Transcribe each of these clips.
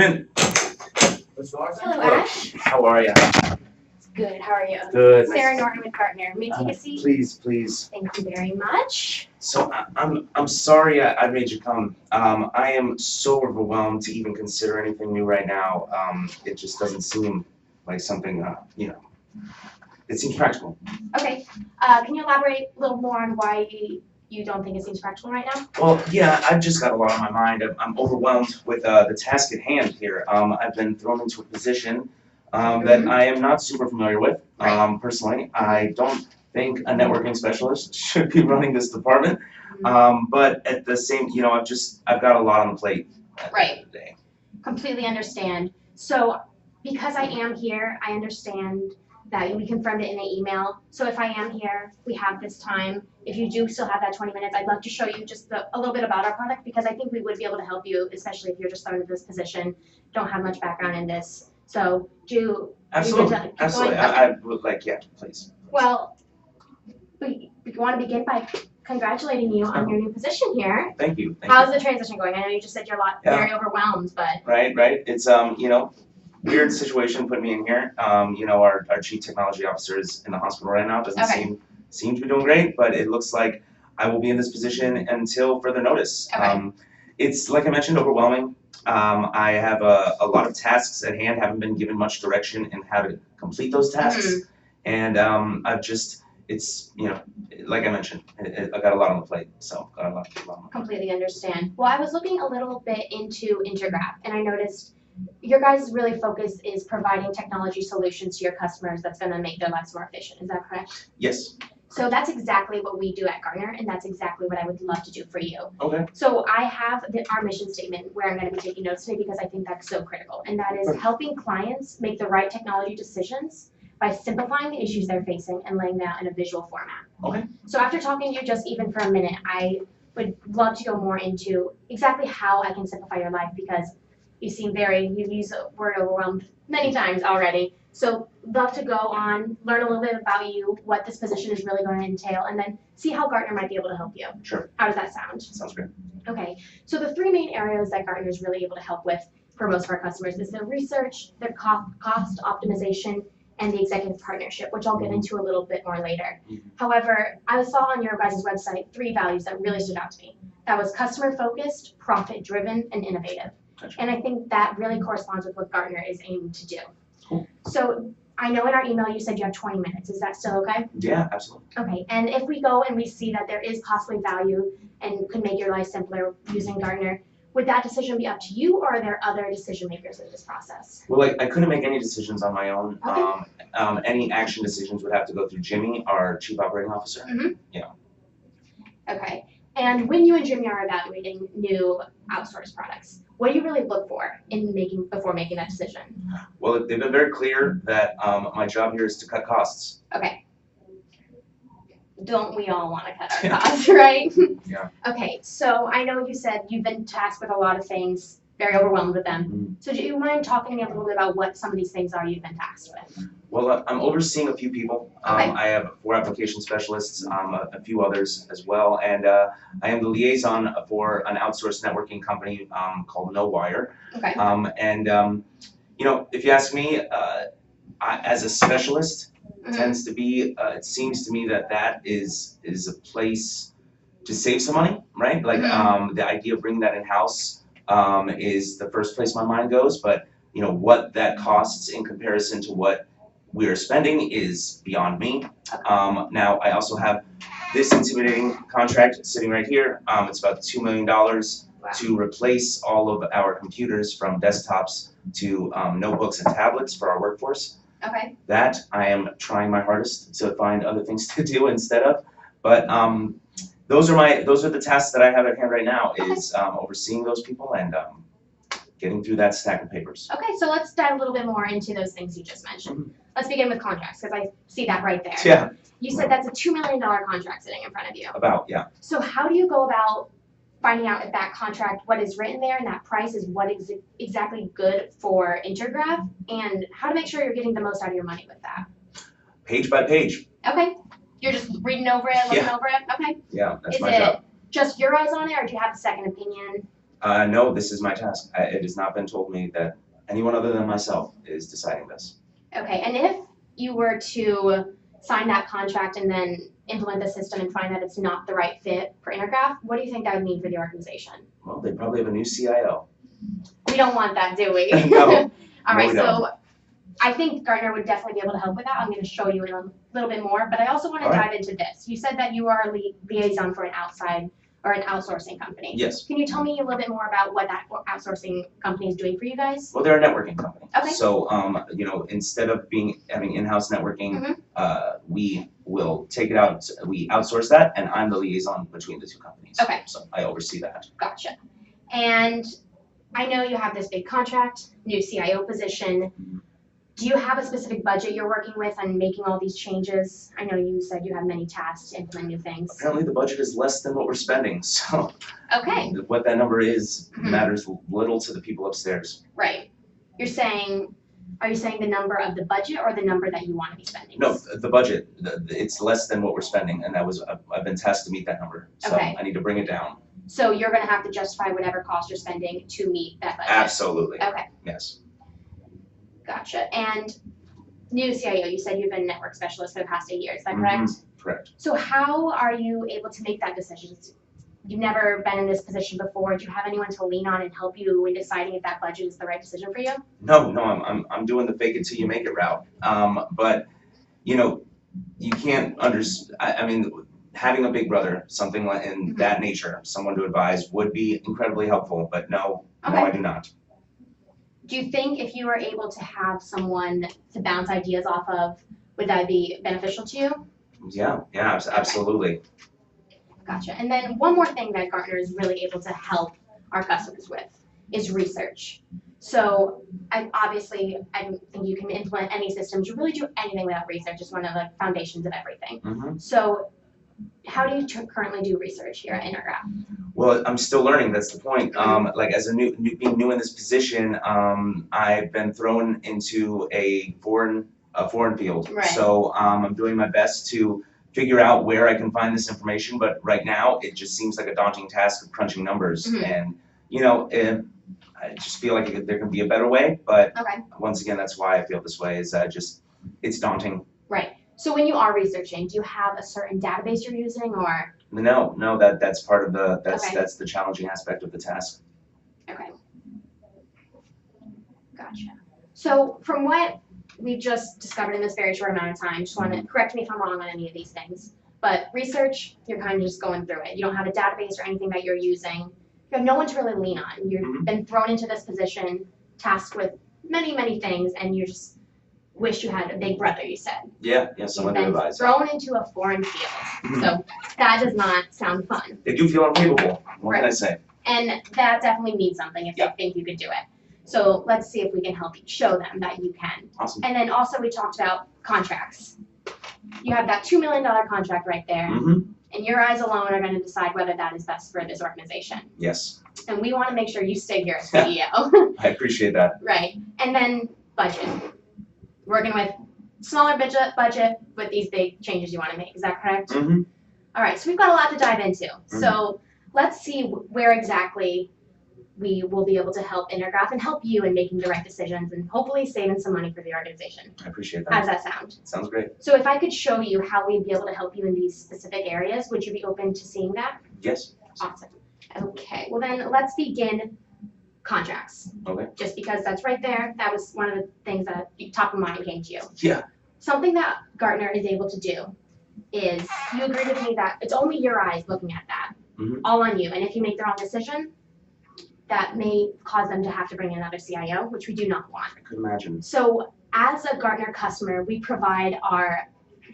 Come in. Hello, Ash. How are you? Good. How are you? Good. Sarah Norton with Gartner. May I take a seat? Please. Thank you very much. So I'm sorry I made you come. I am so overwhelmed to even consider anything new right now. It just doesn't seem like something it seems practical. Okay. Can you elaborate a little more on why you don't think it seems practical right now? Well, yeah, I've just got a lot on my mind. I'm overwhelmed with the task at hand here. I've been thrown into a position that I am not super familiar with. Personally, I don't think a networking specialist should be running this department. But at the same, I've got a lot on the plate at the end of the day. Completely understand. So, because I am here, I understand that we confirmed it in the email. So if I am here, we have this time. If you do still have that 20 minutes, I'd love to show you just a little bit about our product, because I think we would be able to help you, especially if you're just starting this position, don't have much background in this. So Absolutely. I would like, yeah, please. Well, we want to begin by congratulating you on your new position here. Thank you. How's the transition going? I know you just said you're very overwhelmed, but. Right. It's, weird situation put me in here. Our chief technology officer is in the hospital right now. Doesn't seem to be doing great, but it looks like I will be in this position until further notice. It's, like I mentioned, overwhelming. I have a lot of tasks at hand, haven't been given much direction in how to complete those tasks. And it's, like I mentioned, I got a lot on the plate, so got a lot on my plate. Completely understand. Well, I was looking a little bit into Intergraph, and I noticed your guys' really focus is providing technology solutions to your customers that's going to make their lives more efficient. Is that correct? Yes. So that's exactly what we do at Gartner, and that's exactly what I would love to do for you. Okay. So I have our mission statement where I'm going to be taking notes today, because I think that's so critical, and that is helping clients make the right technology decisions by simplifying the issues they're facing and laying them out in a visual format. Okay. So after talking to you just even for a minute, I would love to go more into exactly how I can simplify your life, because you've used the word overwhelmed many times already. So love to go on, learn a little bit about you, what this position is really going to entail, and then see how Gartner might be able to help you. Sure. How does that sound? Sounds great. Okay. So the three main areas that Gartner is really able to help with for most of our customers is the research, the cost optimization, and the executive partnership, which I'll get into a little bit more later. However, I saw on your guys' website 3 values that really stood out to me. That was customer-focused, profit-driven, and innovative. Gotcha. And I think that really corresponds with what Gartner is aiming to do. Cool. So I know in our email you said you have 20 minutes. Is that still okay? Yeah, absolutely. Okay. And if we go and we see that there is possibly value and could make your life simpler using Gartner, would that decision be up to you, or are there other decision makers in this process? Well, I couldn't make any decisions on my own. Okay. Any action decisions would have to go through Jimmy, our chief operating officer. Yeah. Okay. And when you and Jimmy are evaluating new outsourced products, what do you really look for before making that decision? Well, they've been very clear that my job here is to cut costs. Okay. Don't we all want to cut our costs, right? Yeah. Okay, so I know you said you've been tasked with a lot of things, very overwhelmed with them. So do you mind talking to me a little bit about what some of these things are you've been tasked with? Well, I'm overseeing a few people. I have 4 application specialists, a few others as well, and I am the liaison for an outsourced networking company called NoWire. Okay. If you ask me, as a specialist, tends to be, it seems to me that is a place to save some money, right? Like the idea of bringing that in-house is the first place my mind goes, but what that costs in comparison to what we are spending is beyond me. Now I also have this intimidating contract sitting right here. It's about $2 million to replace all of our computers from desktops to notebooks and tablets for our workforce. Okay. That I am trying my hardest to find other things to do instead of, but those are the tasks that I have at hand right now. Is overseeing those people and getting through that stack of papers. Okay, so let's dive a little bit more into those things you just mentioned. Let's begin with contracts, because I see that right there. Yeah. You said that's a $2 million contract sitting in front of you. Yeah. So how do you go about finding out if that contract, what is written there, and that price is what is exactly good for Intergraph, and how to make sure you're getting the most out of your money with that? Page by page. Okay. You're just reading over it, looking over it? Okay. Yeah, that's is my job. Is it just your eyes on it, or do you have a second opinion? No, this is my task. It has not been told me that anyone other than myself is deciding this. Okay, and if you were to sign that contract and then implement the system and find that it's not the right fit for Intergraph, what do you think that would mean for the organization? Well, they probably have a new CIO. We don't want that, do we? No. All right, we so don't. I think Gartner would definitely be able to help with that. I'm going to show you in a little bit more, but I also want to All right. dive into this. You said that you are a liaison for an outside or an outsourcing company. Yes. Can you tell me a little bit more about what that outsourcing company is doing for you guys? Well, they're a networking company. Okay. So, instead of having in-house networking, we will take it out. We outsource that, and I'm the liaison between the two companies. Okay. So I oversee that. Gotcha. And I know you have this big contract, new CIO position. Do you have a specific budget you're working with and making all these changes? I know you said you have many tasks to implement new things. Apparently, the budget is less than what we're spending. So, okay. What that number is matters little to the people upstairs. Right. Are you saying the number of the budget or the number that you want to be spending? No, the budget. It's less than what we're spending, and I've been tasked to meet that number. So okay. I need to bring it down. So you're going to have to justify whatever cost you're spending to meet that budget. Absolutely. Okay. Yes. Gotcha. And new CIO, you said you've been a network specialist for the past 8 years. Is that correct? Correct. So how are you able to make that decision? You've never been in this position before. Do you have anyone to lean on and help you in deciding if that budget is the right decision for you? No, I'm doing the fake it till you make it route. But you can't I mean, having a big brother, something like in that nature, someone to advise would be incredibly helpful. But no, I do not. Do you think if you were able to have someone to bounce ideas off of, would that be beneficial to you? Yeah, absolutely. Okay. Gotcha. And then one more thing that Gartner is really able to help our customers with is research. So obviously, I don't think you can implement any systems. You really do anything without research. It's one of the foundations of everything. So how do you currently do research here at Intergraph? Well, I'm still learning. That's the point. Like as being new in this position, I've been thrown into a foreign field. Right. So I'm doing my best to figure out where I can find this information. But right now, it just seems like a daunting task of crunching numbers. And I just feel like there can be a better way. But once again, that's why I feel this way. Is it's daunting. Right. So when you are researching, do you have a certain database you're using, or? No, that's part of that's the challenging aspect of the task. Okay. Gotcha. So from what we've just discovered in this very short amount of time, just want to correct me if I'm wrong on any of these things, but research, you're kind of just going through it. You don't have a database or anything that you're using. You have no one to really lean on. You've been thrown into this position, tasked with many, many things, and you just wish you had a big brother, you said. Yeah, someone to advise. Thrown into a foreign field. So that does not sound fun. They do feel incapable. What can I say? And that definitely means something if they think you could do it. So let's see if we can help you show them that you can. Awesome. And then also we talked about contracts. You have that $2 million contract right there. And your eyes alone are going to decide whether that is best for this organization. Yes. And we want to make sure you stay here as CEO. I appreciate that. Right. And then budget. Working with smaller budget with these big changes you want to make. Is that correct? All right. So we've got a lot to dive into. So let's see where exactly we will be able to help Intergraph and help you in making the right decisions and hopefully saving some money for the organization. I appreciate that. How does that sound? Sounds great. So if I could show you how we'd be able to help you in these specific areas, would you be open to seeing that? Yes. Awesome. Okay. Well then let's begin contracts. Okay. Just because that's right there. That was one of the things that top of mind came to you. Yeah. Something that Gartner is able to do is, you agree with me that it's only your eyes looking at that. All on you. And if you make the wrong decision, that may cause them to have to bring in another CIO, which we do not want. I could imagine. So as a Gartner customer, we provide our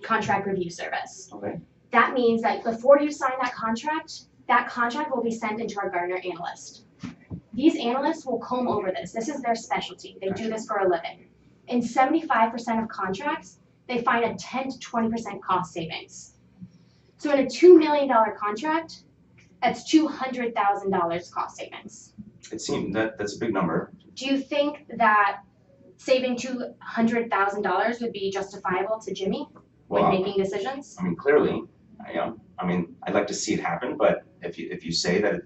contract review service. Okay. That means that before you sign that contract will be sent into our Gartner analyst. These analysts will comb over this. This is their specialty. They do this for a living. In 75% of contracts, they find a 10 to 20% cost savings. So in a $2 million contract, that's $200,000 cost savings. It seems that's a big number. Do you think that saving $200,000 would be justifiable to Jimmy when making decisions? I mean, clearly, I mean, I'd like to see it happen, but if you say that,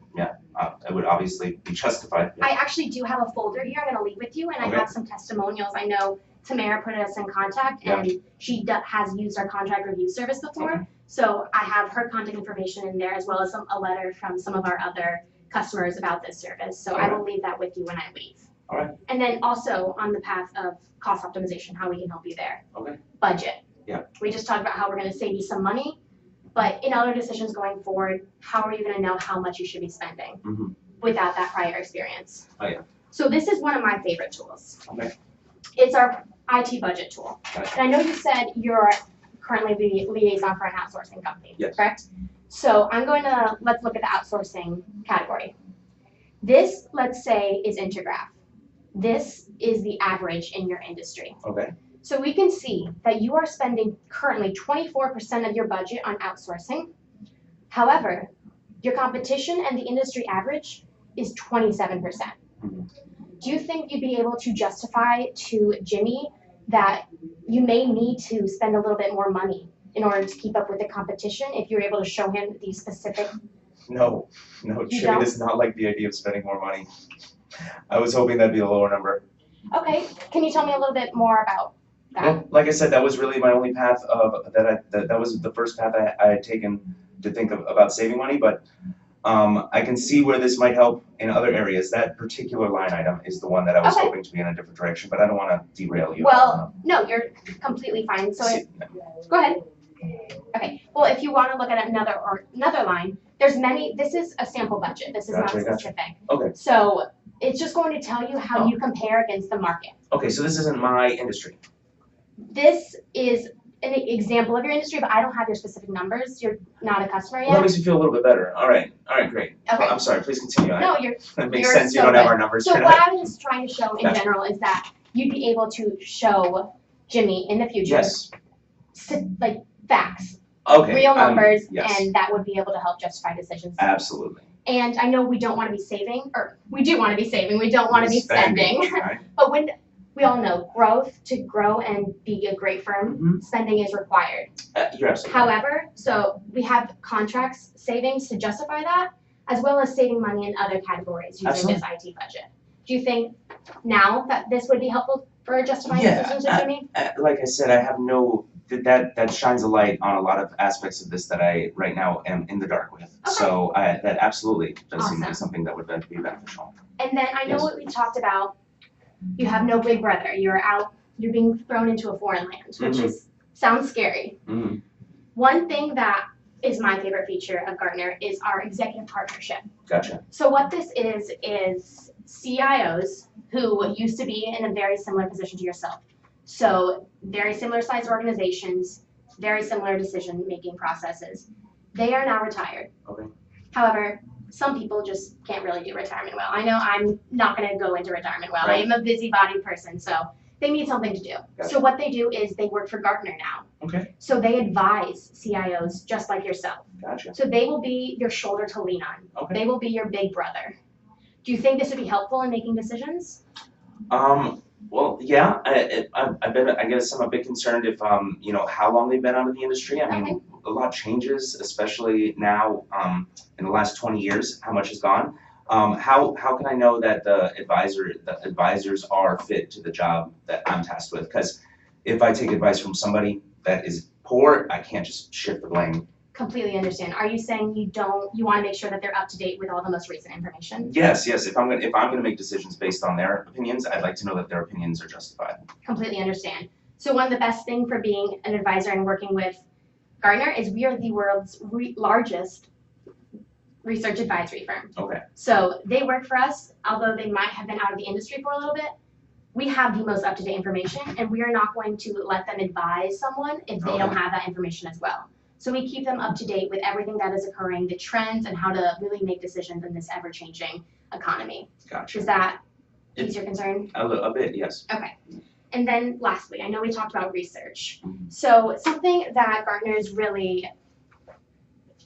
it would obviously be justified. I actually do have a folder here I'm gonna leave with you, and I Okay. have some testimonials. I know Tamara put us in contact, and she has used our contract review service before. Okay. So I have her contact information in there, as well as a letter from some of our other customers about this service. So I will leave that with you when I leave. All right. And then also on the path of cost optimization, how we can help you there. Okay. Budget. Yeah. We just talked about how we're gonna save you some money, but in other decisions going forward, how are you gonna know how much you should be spending without that prior experience? Oh, yeah. So this is one of my favorite tools. Okay. It's our IT budget tool. Gotcha. And I know you said you're currently the liaison for an outsourcing company, Yes. correct? So let's look at the outsourcing category. This, let's say, is Intergraph. This is the average in your industry. Okay. So we can see that you are spending currently 24% of your budget on outsourcing. However, your competition and the industry average is 27%. Do you think you'd be able to justify to Jimmy that you may need to spend a little bit more money in order to keep up with the competition if you're able to show him these specific? No, Jimmy does not like the idea of spending more money. I was hoping that'd be a lower number. Okay, can you tell me a little bit more about that? Well, like I said, that was really my only path that was the first path I had taken to think about saving money, but I can see where this might help in other areas. That particular line item is the one that I was hoping to be in a different direction, but I don't want to derail you. Well, no, you're completely fine. So go ahead. Okay. Well, if you want to look at another line, there's many. This is a sample budget. This is not specific. Okay. So it's just going to tell you how you compare against the market. Okay, so this isn't my industry. This is an example of your industry, but I don't have your specific numbers. You're not a customer yet. Well, that makes me feel a little bit better. All right, great. Okay. I'm sorry, please continue. No, That makes you're sense. You so don't have good. our numbers. So what I was just trying to show in Gotcha. general is that you'd be able to show Jimmy in the future, Yes. like facts, Okay. real numbers, yes. and that would be able to help justify decisions. Absolutely. And I know we don't want to be saving, or we do want to be saving, we don't want to be spending. Right. But when we all know to grow and be a great firm, spending is required. You're absolutely right. However, so we have contracts savings to justify that, as well as saving money in other categories using this IT budget. Do you think now that this would be helpful for justifying decisions, Jimmy? Like I said, I have that shines a light on a lot of aspects of this that I right now am in the dark with. Okay. So that absolutely does seem like Awesome. something that would be beneficial. And then I know Yes. what we talked about. You have no big brother. You're being thrown into a foreign land, which sounds scary. One thing that is my favorite feature of Gartner is our executive partnership. Gotcha. So what this is CIOs who used to be in a very similar position to yourself. So very similar sized organizations, very similar decision-making processes. They are now retired. Okay. However, some people just can't really do retirement well. I know I'm not going to go into retirement well. Right. I am a busybody person, so they need something to do. Gotcha. So what they do is they work for Gartner now. Okay. So they advise CIOs just like yourself. Gotcha. So they will be your shoulder to lean on. Okay. They will be your big brother. Do you think this would be helpful in making decisions? Well, yeah. I guess I'm a bit concerned if how long they've been out of the industry. I mean, a lot changes, especially now in the last 20 years. How much has gone? How can I know that the advisors are fit to the job that I'm tasked with? Because if I take advice from somebody that is poor, I can't just shift the blame. Completely understand. Are you saying you want to make sure that they're up to date with all the most recent information? Yes. If I'm gonna make decisions based on their opinions, I'd like to know that their opinions are justified. Completely understand. So one of the best things for being an advisor and working with Gartner is we are the world's largest research advisory firm. Okay. So they work for us, although they might have been out of the industry for a little bit. We have the most up-to-date information, and we are not going to let them advise someone if they don't have that information as well. So we keep them up to date with everything that is occurring, the trends, and how to really make decisions in this ever-changing economy. Gotcha. Does that ease your concern? A bit, yes. Okay. And then lastly, I know we talked about research. So something that Gartner is really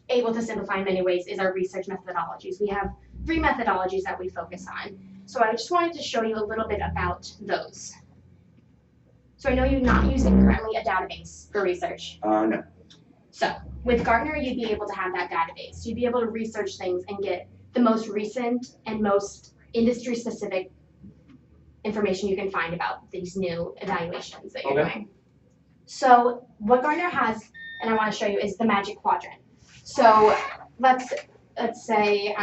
able to simplify in many ways is our research methodologies. We have 3 methodologies that we focus on. So I just wanted to show you a little bit about those. So I know you're not using currently a database for research. No. So with Gartner, you'd be able to have that database. You'd be able to research things and get the most recent and most industry specific information you can find about these new evaluations that you're doing. So what Gartner has, and I want to show you, is the Magic Quadrant. So let's say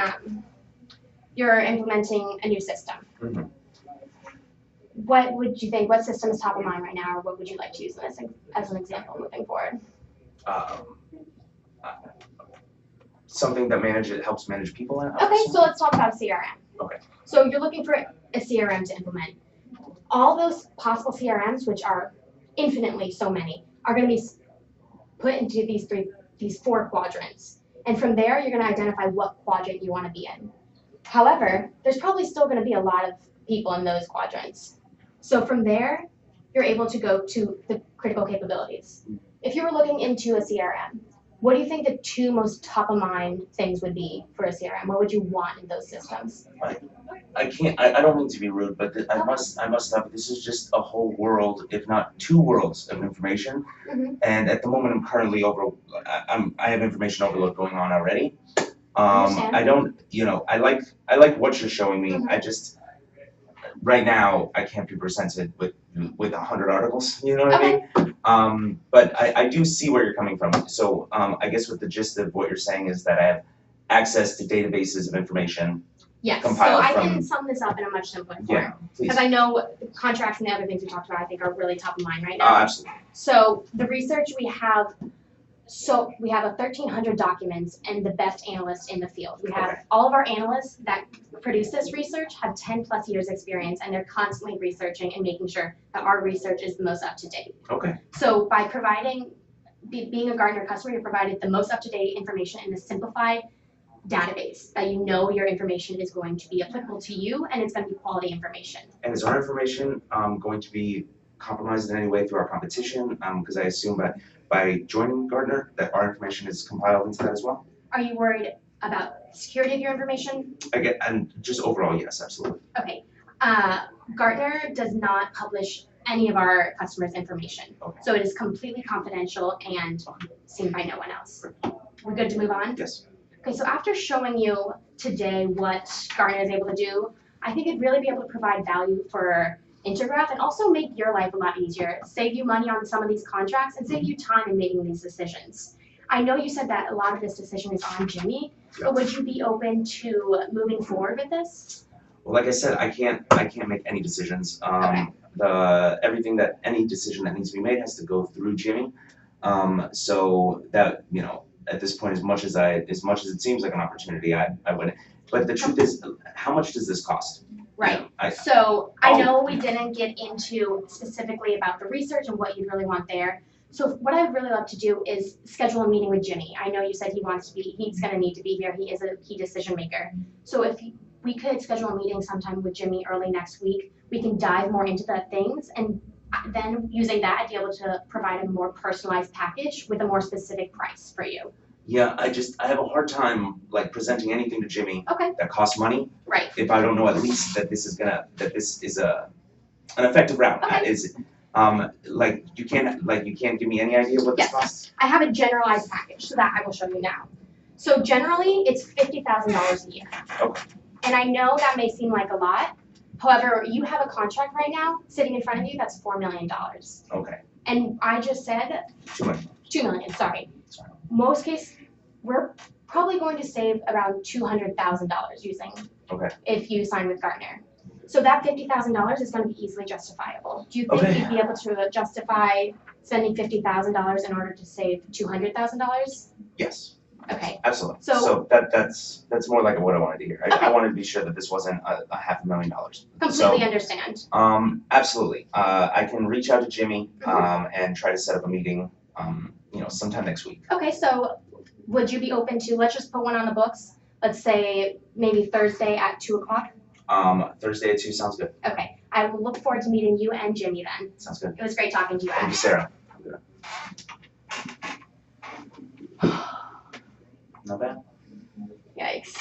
you're implementing a new system. Mm-hmm. What would you think? What system is top of mind right now, or what would you like to use as an example moving forward? Something that helps manage people. Okay, so let's talk about CRM. Okay. So you're looking for a CRM to implement. All those possible CRMs, which are infinitely so many, are going to be put into these four quadrants. And from there, you're going to identify what quadrant you want to be in. However, there's probably still going to be a lot of people in those quadrants. So from there, you're able to go to the critical capabilities. If you were looking into a CRM, what do you think the two most top of mind things would be for a CRM? What would you want in those systems? I don't mean to be rude, but I must have, this is just a whole world, if not two worlds of information. Mm-hmm. And at the moment I'm currently I have information overload going on already. I don't, I like what you're showing me. Mm-hmm. I just, right now, I can't be presented with 100 articles, you know what I mean? But I do see where you're coming from. So I guess what the gist of what you're saying is that I have access to databases of information. Yes, so I can sum this up in a much simpler form. Yeah, please. Because I know contracts and the other things we talked about, I think, are really top of mind right now. Absolutely. So the research we have, we have 1,300 documents and the best analysts in the field. We have all of our analysts that produce this research have 10 plus years experience, and they're constantly researching and making sure that our research is the most up to date. Okay. So by being a Gartner customer, you're provided the most up to date information in a simplified database that you know your information is going to be applicable to you, and it's going to be quality information. And is our information going to be compromised in any way through our competition? Because I assume that by joining Gartner, that our information is compiled into that as well? Are you worried about security of your information? And just overall, yes, absolutely. Okay. Gartner does not publish any of our customers' information. Okay. So it is completely confidential and seen by no one else. We're good to move on? Yes. Okay, so after showing you today what Gartner is able to do, I think it'd really be able to provide value for Intergraph and also make your life a lot easier, save you money on some of these contracts, and save you time in making these decisions. I know you said that a lot of this decision is on Jimmy, but would you be open to moving forward with this? Well, like I said, I can't make any decisions. Okay. Any decision that needs to be made has to go through Jimmy. So that, at this point, as much as it seems like an opportunity, I wouldn't. But the truth is, how much does this cost? Right. I know we didn't get into specifically about the research and what you really want there. So what I'd really love to do is schedule a meeting with Jimmy. I know you said he's going to need to be here. He is a key decision maker. So if we could schedule a meeting sometime with Jimmy early next week, we can dive more into the things, and then using that, I'd be able to provide a more personalized package with a more specific price for you. Yeah, I have a hard time presenting anything to Jimmy that costs money. Right. If I don't know at least that this is an effective route. Okay. You can't give me any idea what this costs? I have a generalized package, so that I will show you now. So generally, it's $50,000 a year. Okay. And I know that may seem like a lot. However, you have a contract right now sitting in front of you that's $4 million. Okay. And I just said $2 million, sorry. Most cases, we're probably going to save around $200,000 using if you sign with Gartner. So that $50,000 is going to be easily justifiable. Do you think you'd be able to justify spending $50,000 in order to save $200,000? Yes. Okay. Absolutely. So that's more like what I wanted to hear. I wanted to be sure that this wasn't a $500,000. Completely understand. Absolutely. I can reach out to Jimmy and try to set up a meeting. Sometime next week. Okay, so would you be open to, let's just put one on the books, let's say maybe Thursday at 2 o'clock? Thursday at 2 sounds good. Okay, I will look forward to meeting you and Jimmy then. Sounds good. It was great talking to you, Ash. Thank you, Sarah. Not bad. Yikes.